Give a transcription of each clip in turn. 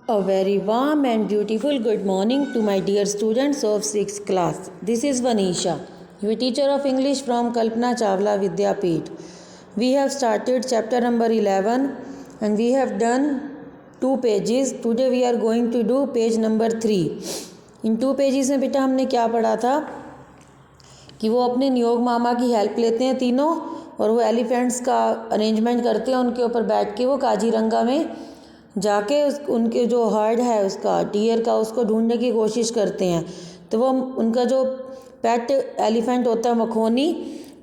A very warm and beautiful good morning to my dear students of 6th class. This is Vanisha, your teacher of English from Kalpana Chawla Vidyapeeth. We have started chapter number 11 and we have done 2 pages. Today we are going to do page number 3. In 2 pages में बेटा हमने क्या पढ़ा था कि वो अपने नियोग मामा की हेल्प लेते हैं तीनों और वो एलिफेंट्स का अरेंजमेंट करते हैं, उनके ऊपर बैठ के वो काजीरंगा में जाके उनके जो हर्ड है उसका डियर का उसको ढूंढने की कोशिश करते हैं। तो वो उनका जो पेट एलिफेंट होता है मखोनी,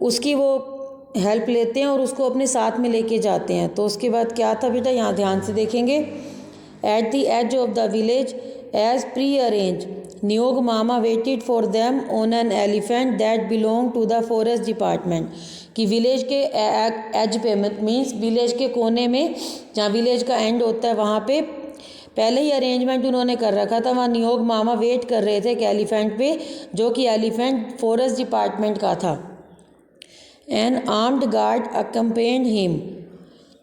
उसकी वो हेल्प लेते हैं और उसको अपने साथ में लेके जाते हैं। तो उसके बाद क्या था बेटा, यहाँ ध्यान से देखेंगे। At the edge of the village as pre arrange Niyog Mama waited for them on an elephant that belong to the forest department. कि विलेज के एज पे मीन्स विलेज के कोने में जहाँ विलेज का एंड होता है वहाँ पे पहले ही अरेंजमेंट उन्होंने कर रखा था। वहाँ नियोग मामा वेट कर रहे थे एक एलिफेंट पे जो कि एलिफेंट फॉरेस्ट डिपार्टमेंट का था। N armed guard accompanied him.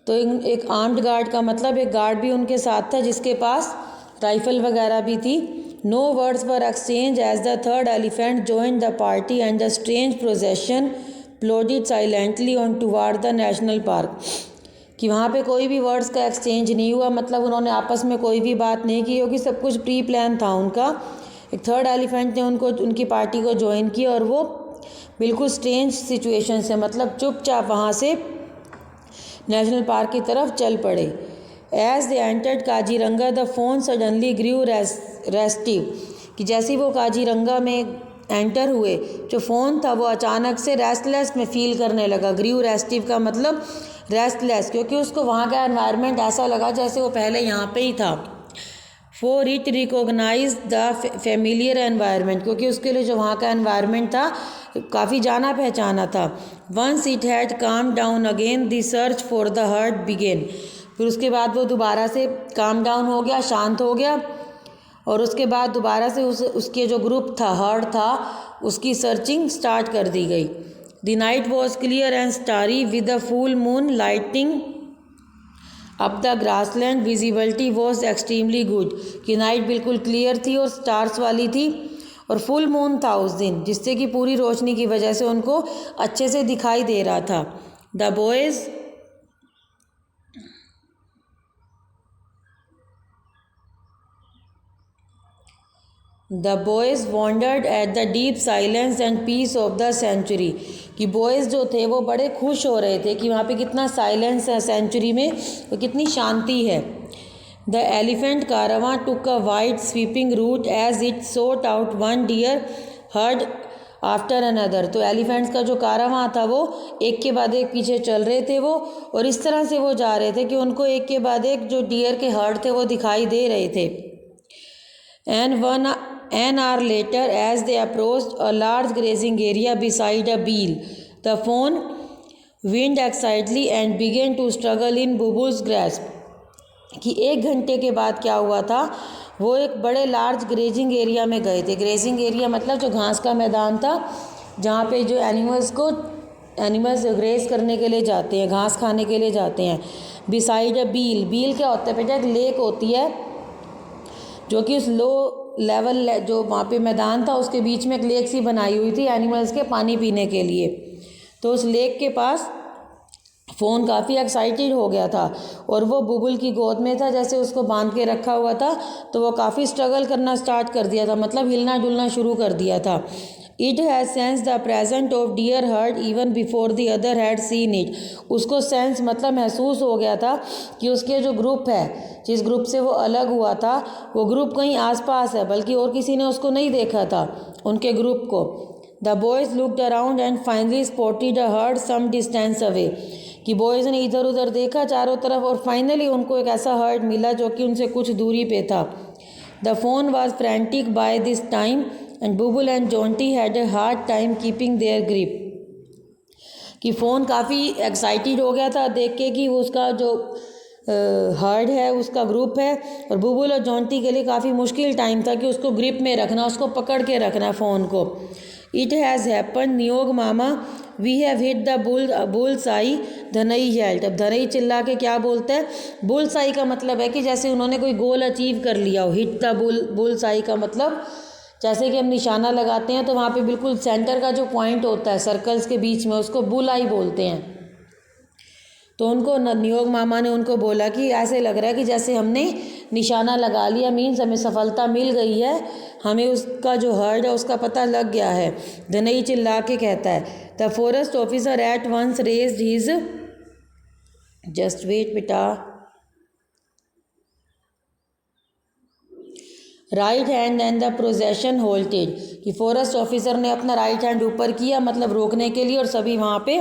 तो एक आर्म्ड गार्ड का मतलब एक गार्ड भी उनके साथ था जिसके पास राइफल वगैरह भी थी। No words were exchanged as the third elephant joined the party and the strange procession plodded silently on toward the national park. कि वहाँ पे कोई भी वर्ड्स का एक्सचेंज नहीं हुआ, मतलब उन्होंने आपस में कोई भी बात नहीं की क्योंकि सब कुछ प्री प्लान था उनका। एक थर्ड एलिफेंट ने उनकी पार्टी को ज्वाइन किया और वो बिल्कुल स्ट्रेंज सिचुएशन से मतलब चुपचाप वहाँ से नेशनल पार्क की तरफ चल पड़े। As they entered Kaziranga the fawn suddenly grew restive. कि जैसे वो काजीरंगा में एंटर हुए, जो फ़ोन था वो अचानक से रेस्टलेस में फील करने लगा। ग्रीव रेस्टिव का मतलब रेस्टलेस, क्योंकि उसको वहाँ का एनवायरनमेंट ऐसा लगा जैसे वो पहले यहाँ पे ही था। For it recognised the familiar environment, क्योंकि उसके लिए जो वहाँ का एनवायरनमेंट था काफ़ी जाना पहचाना था। Once it had calm down again the search for the herd began. फिर उसके बाद वो दोबारा से काम डाउन हो गया, शांत हो गया और उसके बाद दोबारा से उसके जो ग्रुप था हर्ड था उसकी सर्चिंग स्टार्ट कर दी गई। The night was clear and starry with the full moon lighting up the grassland. Visibility was extremely good. कि नाइट बिल्कुल क्लियर थी और स्टार्स वाली थी और फुल मून था उस दिन, जिससे कि पूरी रोशनी की वजह से उनको अच्छे से दिखाई दे रहा था। The boys wondered at the deep silence and peace of the sanctuary। कि बॉयज़ जो थे वो बड़े खुश हो रहे थे कि वहाँ पे कितना साइलेंस है सेंचुरी में, वो कितनी शांति है। The elephant caravan took a wide sweeping route as it sought out one deer herd after another. तो एलिफेंट्स का जो कारावां था वो एक के बाद एक पीछे चल रहे थे वो, और इस तरह से वो जा रहे थे कि उनको एक के बाद एक जो डियर के हर्ड थे वो दिखाई दे रहे थे। An hour later, as they approached a large grazing area beside a beel, the fawn whined excitedly and began to struggle in Bubu's grasp। कि 1 घंटे के बाद क्या हुआ था, वो एक बड़े लार्ज ग्रेजिंग एरिया में गए थे। ग्रेजिंग एरिया मतलब जो घास का मैदान था जहाँ पे जो एनिमल्स ग्रेज करने के लिए जाते हैं, घास खाने के लिए जाते हैं। बिसाइड अ बील। बील क्या होता है बेटा, एक लेक होती है जो कि उस लो लेवल जो वहाँ पे मैदान था उसके बीच में एक लेक सी बनाई हुई थी एनिमल्स के पानी पीने के लिए। तो उस लेक के पास फ़ोन काफ़ी एक्साइटेड हो गया था और वो बुबुल की गोद में था, जैसे उसको बांध के रखा हुआ था। तो वो काफ़ी स्ट्रगल करना स्टार्ट कर दिया था, मतलब हिलना डुलना शुरू कर दिया था। It has sense the present of dear heard even before the other had seen it. उसको सेंस मतलब महसूस हो गया था कि उसके जो ग्रुप है, जिस ग्रुप से वो अलग हुआ था, वो ग्रुप कहीं आसपास है, बल्कि और किसी ने उसको नहीं देखा था उनके ग्रुप को। The boys looked around and finally spotted a herd some distance away. कि बॉयज़ ने इधर उधर देखा चारों तरफ और फाइनली उनको एक ऐसा हर्ड मिला जो कि उनसे कुछ दूरी पे था। The phone was frantic by this time and Bubul and Jonty had a hard time keeping their grip. कि फ़ोन काफ़ी एक्साइटेड हो गया था देख के कि उसका जो हर्ड है उसका ग्रुप है, और बुबुल और जॉन्टी के लिए काफ़ी मुश्किल टाइम था कि उसको ग्रिप में रखना, उसको पकड़ के रखना फ़ोन को। It has happen Niyog Mama, we have hit the bull's eye, Dhanai हेल्ट। अब धनई चिल्ला के क्या बोलता है? बुल्स आई का मतलब है कि जैसे उन्होंने कोई गोल अचीव कर लिया हो। हिट द बुल्स आई का मतलब जैसे कि हम निशाना लगाते हैं तो वहाँ पे बिल्कुल सेंटर का जो पॉइंट होता है सर्कल्स के बीच में, उसको बुल आई बोलते हैं। तो उनको नियोग मामा ने उनको बोला कि ऐसे लग रहा है कि जैसे हमने निशाना लगा लिया, मीन्स हमें सफलता मिल गई है, हमें उसका जो हर्ड है उसका पता लग गया है। धनई चिल्ला के कहता है। The forest officer at once raised his, just wait बेटा, right hand and the procession halted, कि फॉरेस्ट ऑफिसर ने अपना राइट हैंड ऊपर किया मतलब रोकने के लिए, और सभी वहाँ पे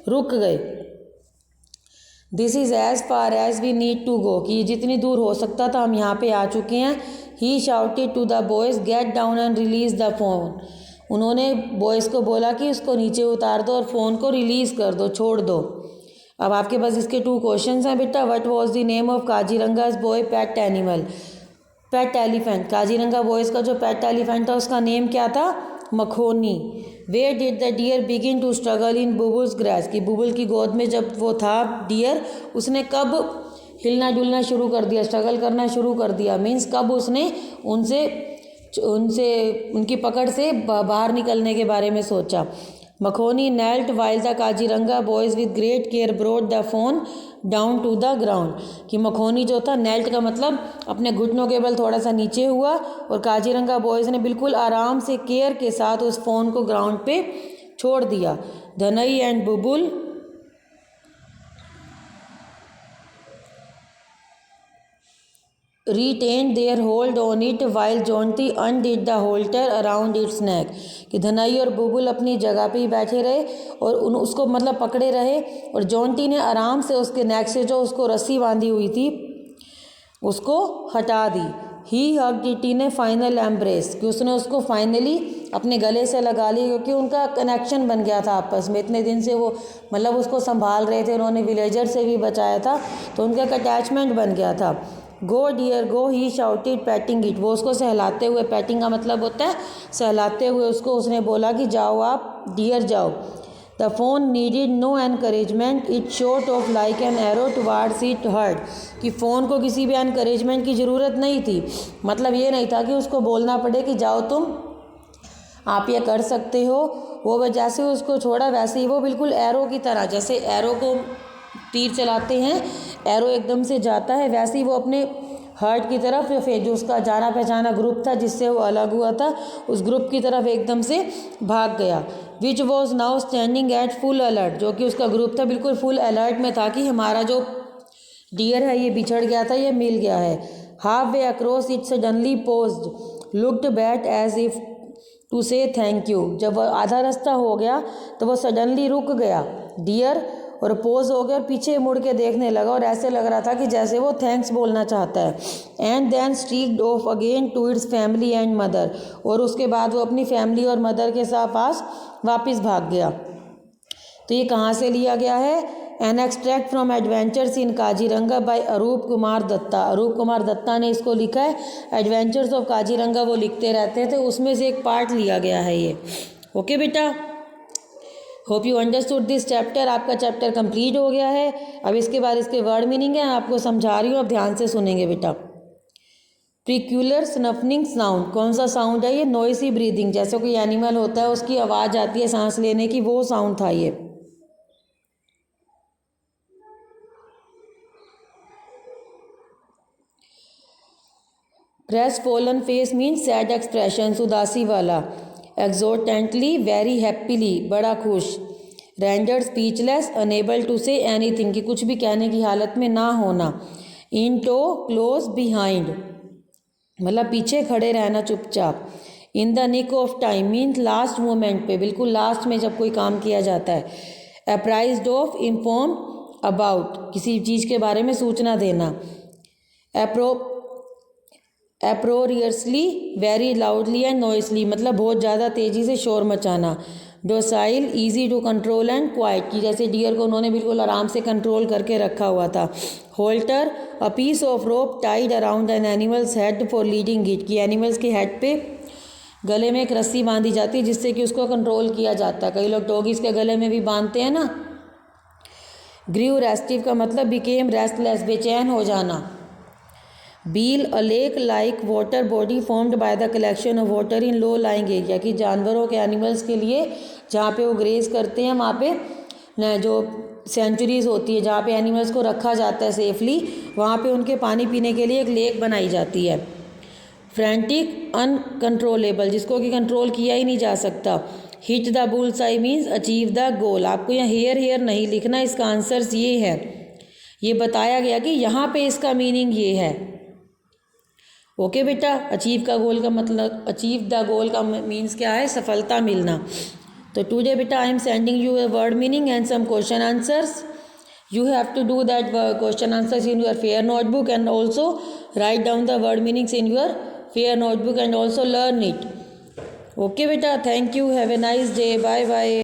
रुक गए। This is as far as we need to go, कि जितनी दूर हो सकता था हम यहाँ पे आ चुके हैं। He shouted to the boys get down and release the fawn, उन्होंने बॉयज़ को बोला कि उसको नीचे उतार दो और फ़ोन को रिलीज़ कर दो, छोड़ दो। अब आपके पास इसके 2 क्वेश्चंस हैं बेटा। What was the name of Kaziranga's boy pet animal? Pet elephant. Kaziranga boys का जो पेट एलिफेंट था उसका नेम क्या था? Makhoni. Where did the deer begin to struggle in Bubul's grass, कि बुबुल की गोद में जब वो था डियर, उसने कब हिलना डुलना शुरू कर दिया, स्ट्रगल करना शुरू कर दिया, मीन्स कब उसने उनकी पकड़ से बाहर निकलने के बारे में सोचा। Makhoni knelt while the Kaziranga boys with great care brought the fawn down to the ground, कि मखोनी जो था, नेल्ट का मतलब अपने घुटनों के बल थोड़ा सा नीचे हुआ और काजीरंगा बॉयज़ ने बिल्कुल आराम से केयर के साथ उस फ़ोन को ग्राउंड पे छोड़ दिया। धनई and Bubul retained their hold on it while Jonty undid the halter around its neck, कि धनई और बुबुल अपनी जगह पे ही बैठे रहे और उसको मतलब पकड़े रहे, और जॉन्टी ने आराम से उसके नेक से जो उसको रस्सी बांधी हुई थी उसको हटा दी। He hugged it in a final embrace, कि उसने उसको फाइनली अपने गले से लगा लिया, क्योंकि उनका कनेक्शन बन गया था आपस में। इतने दिन से वो मतलब उसको संभाल रहे थे, उन्होंने विलेजर से भी बचाया था, तो उनका एक अटैचमेंट बन गया था। Go deer go, he shouted patting it, वो उसको सहलाते हुए, पैटिंग का मतलब होता है सहलाते हुए, उसको उसने बोला कि जाओ आप डियर जाओ। The fawn needed no encouragement, it shot off like an arrow towards it herd, कि फ़ोन को किसी भी एनकरेजमेंट की ज़रूरत नहीं थी, मतलब ये नहीं था कि उसको बोलना पड़े कि जाओ तुम, आप ये कर सकते हो। वो जैसे उसको छोड़ा वैसे ही वो बिल्कुल एरो की तरह, जैसे एरो को तीर चलाते हैं, एरो एकदम से जाता है, वैसे ही वो अपने हर्ट की तरफ, फिर जो उसका जाना पहचाना ग्रुप था जिससे वो अलग हुआ था, उस ग्रुप की तरफ एकदम से भाग गया। Which was now standing at full alert, जो कि उसका ग्रुप था बिल्कुल फुल अलर्ट में था कि हमारा जो डियर है ये बिछड़ गया था, ये मिल गया है। Half way across it suddenly paused, looked back as if to say thank you, जब वह आधा रास्ता हो गया तो वह सडनली रुक गया डियर, और पोज हो गया और पीछे मुड़ के देखने लगा, और ऐसे लग रहा था कि जैसे वो थैंक्स बोलना चाहता है। And then streaked off again to its family and mother, और उसके बाद वो अपनी फैमिली और मदर के साथ पास वापस भाग गया। तो ये कहाँ से लिया गया है? An extract from adventures in Kaziranga by Arup Kumar Dutta. Arup Kumar Dutta ने इसको लिखा है। एडवेंचर्स ऑफ काजीरंगा वो लिखते रहते थे, उसमें से एक पार्ट लिया गया है ये। ओके बेटा, hope you understood this chapter. आपका चैप्टर कंप्लीट हो गया है। अब इसके बाद इसके वर्ड मीनिंग है, आपको समझा रही हूँ, अब ध्यान से सुनेंगे बेटा। प्रिक्यूलर स्नफनिंग साउंड, कौन सा साउंड है ये? नॉइसी ब्रीदिंग, जैसे कोई एनिमल होता है उसकी आवाज़ आती है सांस लेने की, वो साउंड था ये। Crestfallen face means sad expression, उदासी वाला। एक्सोर्टेंटली, वेरी हैप्पीली, बड़ा खुश। Rendered speechless, unable to say anything, कि कुछ भी कहने की हालत में ना होना। इन टो, क्लोज बिहाइंड, मतलब पीछे खड़े रहना, चुपचाप। In the nick of time means last moment पे, बिल्कुल लास्ट में जब कोई काम किया जाता है। अप्राइज्ड ऑफ, इन्फॉर्म अबाउट, किसी चीज़ के बारे में सूचना देना। Uproariously, very loudly and noisily, मतलब बहुत ज़्यादा तेज़ी से शोर मचाना। Docile, easy to control and quiet, की जैसे डियर को उन्होंने बिल्कुल आराम से कंट्रोल करके रखा हुआ था। Halter, a piece of rope tied around an animal's head for leading it, की एनिमल्स के हेड पे गले में एक रस्सी बांधी जाती है जिससे कि उसको कंट्रोल किया जाता है। कई लोग डॉगीज़ के गले में भी बांधते हैं ना। ग्रीव रेस्टिव का मतलब बिकेम रेस्टलेस, बेचैन हो जाना। Beel a lake like water body formed by the collection of water in low lying area, कि जानवरों के एनिमल्स के लिए जहाँ पे वो ग्रेज करते हैं वहाँ पे न जो सेंचुरीज़ होती है जहाँ पे एनिमल्स को रखा जाता है सेफली, वहाँ पे उनके पानी पीने के लिए एक लेक बनाई जाती है। फ्रैंटिक अनकंट्रोलेबल, जिसको कि कंट्रोल किया ही नहीं जा सकता। Hit the bull's I means achieve the goal. आपको यहाँ हेयर नहीं लिखना, इसका आंसर्स ये है। ये बताया गया कि यहाँ पे इसका मीनिंग ये है। ओके बेटा, अचीव का गोल का मतलब, अचीव द गोल का मीन्स क्या है? सफलता मिलना। तो टुडे बेटा I am sending you a word meaning and some question answers. You have to do that question answers in your fair notebook and also write down the word meanings in your fair notebook and also learn it. Okay beta, thank you, have a nice day, bye bye.